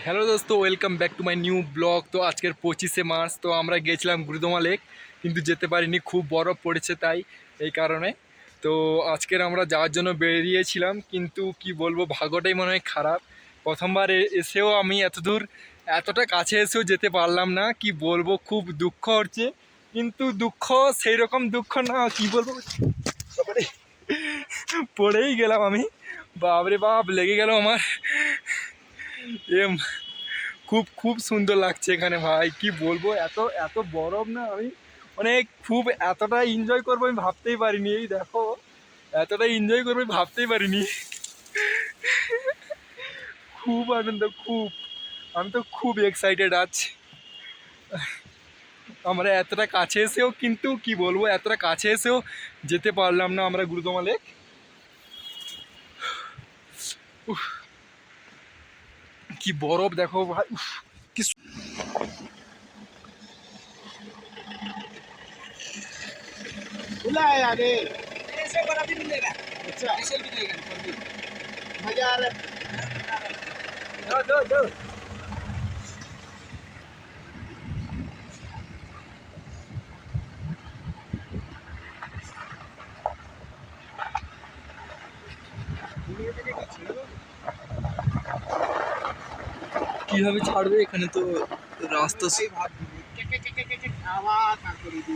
Hello দোস্ত, welcome back to my new blog. তো আজকের 25শে মার্চ। তো আমরা গেছিলাম গুরুদমা লেক, কিন্তু যেতে পারিনি, খুব বরফ পড়েছে তাই এই কারণে। তো আজকের আমরা যাওয়ার জন্য বেরিয়েছিলাম, কিন্তু কি বলবো, ভাগ্যটাই মনে হয় খারাপ। প্রথমবার এসেও আমি এতটা কাছে এসেও যেতে পারলাম না। কি বলবো, খুব দুঃখ হচ্ছে, কিন্তু দুঃখ সেই রকম দুঃখ না, কি বলবো, পড়েই গেলাম আমি। বাপরে বাপ, লেগে গেল আমার। এম খুব খুব সুন্দর লাগছে এখানে ভাই, কি বলবো, এত এত বরফ না। আমি মানে খুব এতটা এনজয় করবো আমি ভাবতেই পারিনি। এই দেখো, এতটা এনজয় করবো আমি ভাবতেই পারিনি। খুব আনন্দ, খুব। আমি তো খুব এক্সাইটেড আছি। আমরা এতটা কাছে এসেও, কিন্তু কি বলবো, এতটা কাছে এসেও যেতে পারলাম না আমরা গুরুদমা লেক। কি বরফ দেখো ভাই, কি खुला है आगे ऐसे बड़ा भी मिलेगा। अच्छा ऐसे भी मिलेगा पर भी मजा आ रहा है। दो दो दो কিভাবে ছাড়বে, এখানে তো রাস্তা आवाज कर रही थी